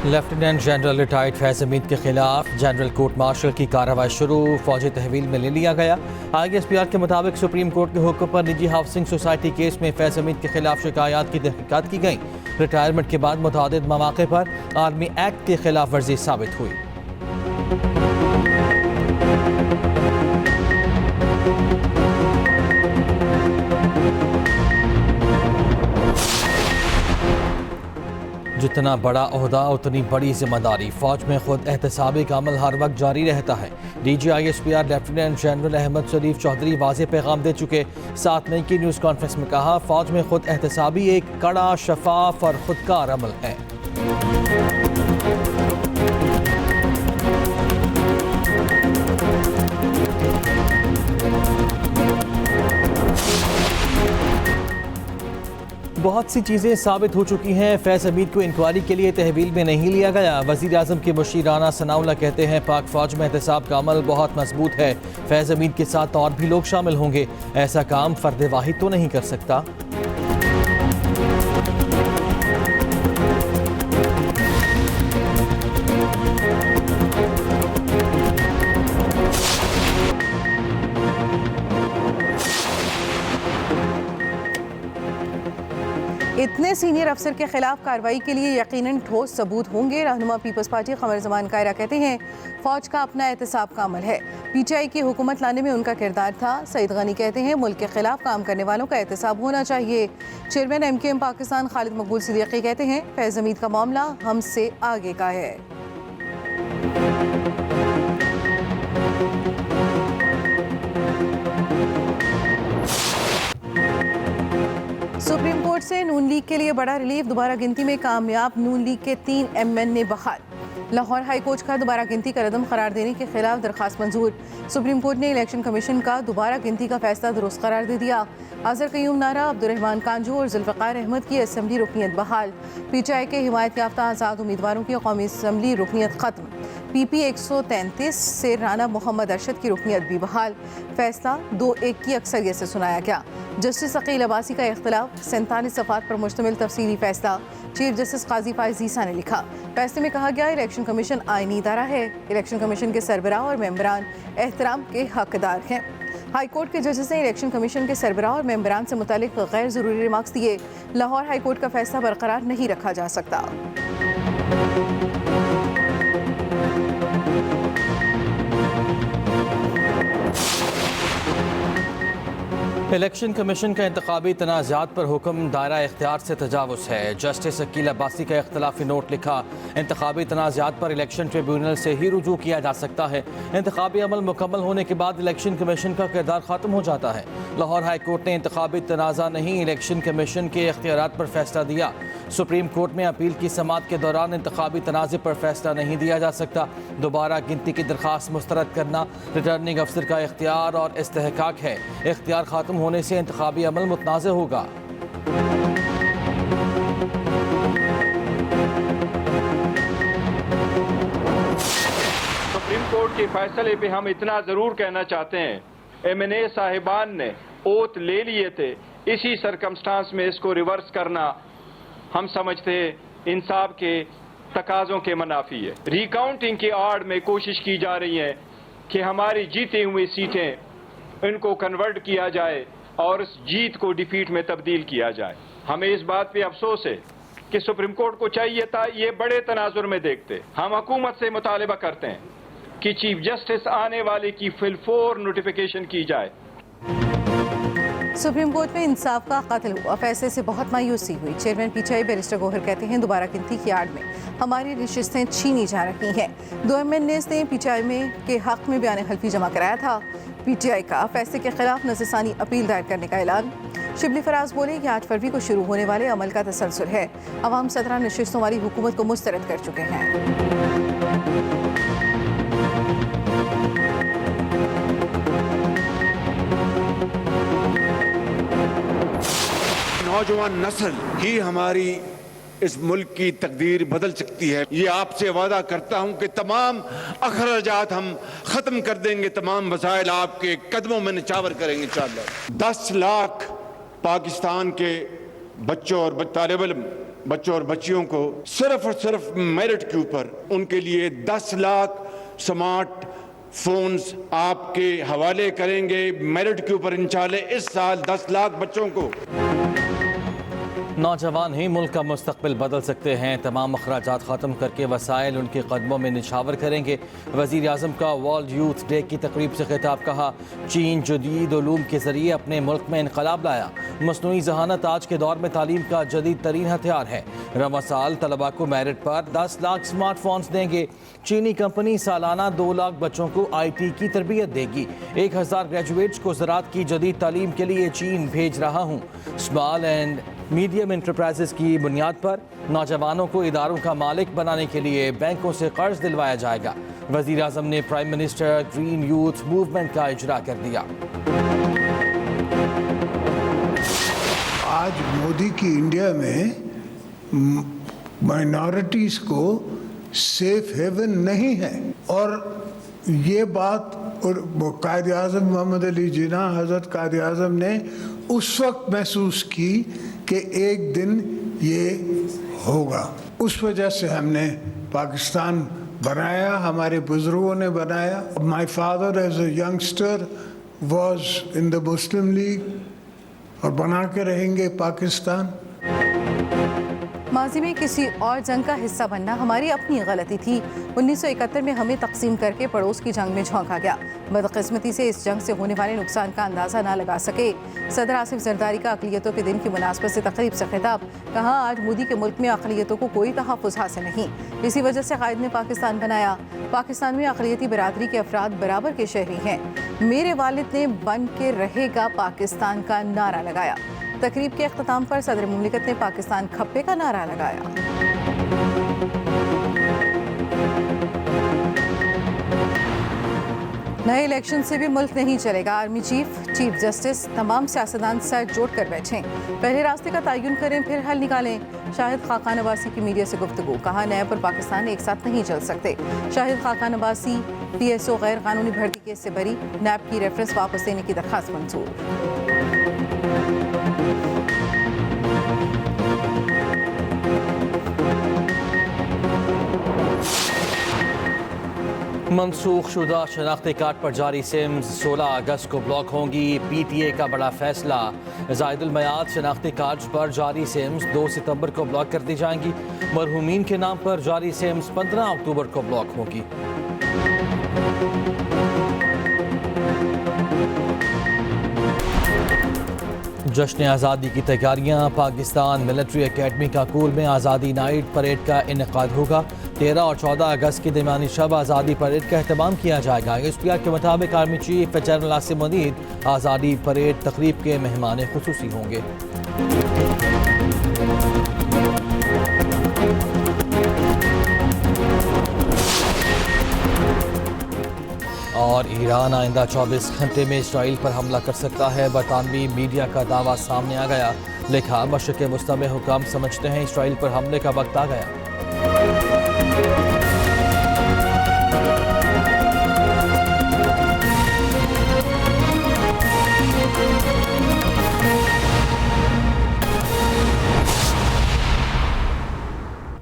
Lieutenant general retired फैज़ हमीद के खिलाफ general court martial की कार्रवाई शुरू, फौजी तहवील में ले लिया गया। ISPR के मुताबिक सुप्रीम कोर्ट के हुक्म पर निजी हाउसिंग सोसाइटी केस में फैज़ हमीद के खिलाफ शिकायत की तहकीकात की गई। रिटायरमेंट के बाद मुतादिद मौके पर आर्मी एक्ट की खिलाफ वर्जी साबित हुई। जितना बड़ा ओहदा उतनी बड़ी जिम्मेदारी, फौज में खुद एहतसाबी का अमल हर वक्त जारी रहता है। DG ISPR lieutenant general Ahmed Sharif Chaudhry वाज़े पैगाम दे चुके। 7 मई की न्यूज़ कॉन्फ्रेंस में कहा, फौज में खुद एहतसाबी एक कड़ा, शफाफ और खुदकार अमल है। बहुत सी चीज़ें साबित हो चुकी हैं। फैज़ हमीद को इंक्वायरी के लिए तहवील में नहीं लिया गया। वज़ीर आज़म के मुशीर राना सनाउल्लाह कहते हैं, पाक फ़ौज में एहतसाब का अमल बहुत मजबूत है। फैज़ हमीद के साथ और भी लोग शामिल होंगे। ऐसा काम फ़र्द वाहिद तो नहीं कर सकता। इतने सीनियर अफसर के खिलाफ कार्रवाई के लिए यकीनन ठोस सबूत होंगे। रहनुमा पीपल्स पार्टी क़मर ज़मान कायरा कहते हैं, फौज का अपना एहतसाब का अमल है, PTI की हुकूमत लाने में उनका किरदार था। सईद गनी कहते हैं, मुल्क के खिलाफ काम करने वालों का एहतसाब होना चाहिए। चेयरमैन MKM पाकिस्तान खालिद मकबूल सिद्दीकी कहते हैं, फैज़ हमीद का मामला हमसे आगे का है। सुप्रीम कोर्ट से नून लीग के लिए बड़ा रिलीफ, दोबारा गिनती में कामयाब नून लीग के 3 MN बहाल। लाहौर हाई कोर्ट का दोबारा गिनती का रदम करार देने के खिलाफ दरखास्त मंजूर। सुप्रीम कोर्ट ने इलेक्शन कमीशन का दोबारा गिनती का फैसला दुरुस्त करार दे दिया। आज़र कयूम नारा, अब्दुर्रहमान कांजू और जुल्फ़िकार अहमद की असम्बली रुकनीत बहाल। PTI के हिमायत याफ्ता आज़ाद उम्मीदवारों की कौमी असम्बली रुकनीत ख़त्म। PP 133 से राना मोहम्मद अरशद की रुकनीत भी बहाल। फैसला 2-1 की अक्सरियत से सुनाया गया। जस्टिस अकील अब्बासी का इख्तिलाफ, 47 सफ़ात पर मुश्तमिल तफसीली फैसला। चीफ जस्टिस काजी फ़ाइज़ ईसा ने लिखा, फैसले में कहा गया, इलेक्शन कमीशन आईनी इदारा है। इलेक्शन कमीशन के सरबराह और मेंबरान एहतराम के हकदार हैं। हाई कोर्ट के जजेस ने इलेक्शन कमीशन के सरबराह और मेंबरान से मुतालिक गैर ज़रूरी रिमार्क्स दिए। लाहौर हाई कोर्ट का फैसला बरकरार नहीं रखा जा सकता। इलेक्शन कमीशन का इंतखाबी तनाज़ात पर हुक्म दायरा इख्तियार से तजावुज़ है। जस्टिस अकील अब्बासी का इख्तिलाफी नोट लिखा, इंतखाबी तनाज़ात पर इलेक्शन ट्रिब्यूनल से ही रुजू किया जा सकता है। इंतखाबी अमल मुकम्मल होने के बाद इलेक्शन कमीशन का किरदार ख़त्म हो जाता है। लाहौर हाई कोर्ट ने इंतखाबी तनाज़ा नहीं, इलेक्शन कमीशन के इख्तियारात पर फैसला दिया। सुप्रीम कोर्ट में अपील की समाअत के दौरान इंतखाबी तनाज़े पर फैसला नहीं दिया जा सकता। दोबारा गिनती की दरख्वास्त मुस्तरद करना रिटर्निंग अफसर का इख्तियार और इस्तेहकाक है। इख्तियार ख़त्म होने से इंतखाबी अमल मुतनाज़ होगा। सुप्रीम कोर्ट के फैसले पे हम इतना जरूर कहना चाहते हैं, MNA साहिबान ने ओथ ले लिए थे। इसी सरकमस्टांस में इसको रिवर्स करना हम समझते हैं इंसाफ के तकाजों के मुनाफी है। रिकाउंटिंग की आड़ में कोशिश की जा रही है कि हमारी जीती हुई सीटें इनको कन्वर्ट किया जाए और उस जीत को डिफीट में तब्दील किया जाए। हमें इस बात पे अफसोस है कि सुप्रीम कोर्ट को चाहिए था ये बड़े तनाजुर में देखते। हम हुकूमत से मुतालिबा करते हैं कि चीफ जस्टिस आने वाले की फिलफोर नोटिफिकेशन की जाए। सुप्रीम कोर्ट में इंसाफ का कत्ल हुआ, फैसले से बहुत मायूसी हुई। चेयरमैन PTI बैरिस्टर गोहर कहते हैं, दोबारा गिनती की आड़ में हमारी नशिस्तें छीनी जा रही हैं। 2 MNAs ने PTI में के हक में बयान हल्फी जमा कराया था। PTI का फैसले के खिलाफ नज़रसानी अपील दायर करने का ऐलान। शिबली फराज बोले कि 8 फरवरी को शुरू होने वाले अमल का तसलसल है। अवाम 17 नशिस्तों वाली हुकूमत को मुस्तरद कर चुके हैं। नौजवान नस्ल ही हमारी इस मुल्क की तकदीर बदल सकती है। ये आपसे वादा करता हूं कि तमाम अखराजात हम खत्म कर देंगे, तमाम मसाइल आपके कदमों में निछावर करेंगे इंशाअल्लाह। 10 लाख पाकिस्तान के बच्चों और तालिब इल्म बच्चों और बच्चियों को सिर्फ और सिर्फ मेरिट के ऊपर उनके लिए 10 लाख स्मार्ट फोन्स आपके हवाले करेंगे। मेरिट के ऊपर इंशाल्लाह इस साल 10 लाख बच्चों को। नौजवान ही मुल्क का मुस्तकबिल बदल सकते हैं। तमाम अखराजात ख़त्म करके वसाइल उनके कदमों में निछावर करेंगे। वज़ीर आज़म का वर्ल्ड यूथ डे की तकरीब से खिताब। कहा, चीन जदीद उलूम के ज़रिए अपने मुल्क में इनकलाब लाया। मसनूई ज़हानत आज के दौर में तालीम का जदीद तरीन हथियार है। रवां साल तलबा को मेरिट पर 10 लाख स्मार्टफोन्स देंगे। चीनी कंपनी सालाना 2 लाख बच्चों को IT की तरबियत देगी। 1000 ग्रेजुएट्स को ज़राअत की जदीद तालीम के लिए चीन भेज रहा हूँ। स्मॉल एंड मीडियम इंटरप्राइजेस की बुनियाद पर नौजवानों को इदारों का मालिक बनाने के लिए बैंकों से कर्ज दिलवाया जाएगा। वज़ीर आज़म ने prime minister green youth movement का इजरा कर दिया। आज मोदी की इंडिया में माइनॉरिटीज़ को सेफ हेवन नहीं है, और ये बात कायद आज़म मोहम्मद अली जिन्ना हज़रत कायद आज़म ने उस वक्त महसूस की कि एक दिन ये होगा। उस वजह से हमने पाकिस्तान बनाया, हमारे बुजुर्गों ने बनाया। My father as a youngster was in the Muslim League, और बना के रहेंगे पाकिस्तान। माजी में किसी और जंग का हिस्सा बनना हमारी अपनी गलती थी। 1971 में हमें तकसीम करके पड़ोस की जंग में झोंका गया। बदकिस्मती से इस जंग से होने वाले नुकसान का अंदाज़ा ना लगा सके। सदर आसिफ जरदारी का अक़लियतों के दिन की मुनासबत से तकरीब से खिताब। कहा, आज मोदी के मुल्क में अक़लियतों को कोई तहफ़्फ़ुज़ हासिल नहीं। इसी वजह से कायद ने पाकिस्तान बनाया। पाकिस्तान में अक़लियती बरादरी के अफराद बराबर के शहरी हैं। मेरे वालिद ने बन के रहेगा पाकिस्तान का नारा लगाया। तकरीब के अख्ताम पर सदर मुमलिकत ने पाकिस्तान खप्पे का नारा लगाया। नए इलेक्शन से भी मुल्क नहीं चलेगा। आर्मी चीफ जस्टिस तमाम सियासतदान सर जोड़ कर बैठें। पहले रास्ते का तयन करें, फिर हल निकालें। शाहिद खाकान अब्बासी की मीडिया से गुफ्तगू। कहा, नैब और पाकिस्तान एक साथ नहीं चल सकते। शाहिद खाकान अब्बासी PSO गैर कानूनी भर्ती केस से बरी। नैब की रेफरेंस वापस लेने की दरख्वास्त मंजूर। मनसूख शुदा शनाख्ती कार्ड पर जारी सिम्स 16 अगस्त को ब्लॉक होंगी। PTA का बड़ा फैसला। ज़ायदुल मयाद शनाख्ती कार्ड पर जारी सिम्स 2 सितंबर को ब्लॉक कर दी जाएंगी। मरहूमीन के नाम पर जारी सिम्स 15 अक्टूबर को ब्लॉक होगी। जश्न आज़ादी की तैयारियां। पाकिस्तान मिलिट्री एकेडमी काकूल में आज़ादी नाइट परेड का इनेकाद होगा। 13 और 14 अगस्त की दरमियानी शब आज़ादी परेड का अहतमाम किया जाएगा। SPR के मुताबिक army chief general Asim Munir आज़ादी परेड तकरीब के मेहमान खुसूसी होंगे। और ईरान आइंदा 24 घंटे में इसराइल पर हमला कर सकता है। बरतानवी मीडिया का दावा सामने आ गया। लिखा, मशरिक़ मुस्ता में हुकाम समझते हैं इसराइल पर हमले का वक्त आ गया।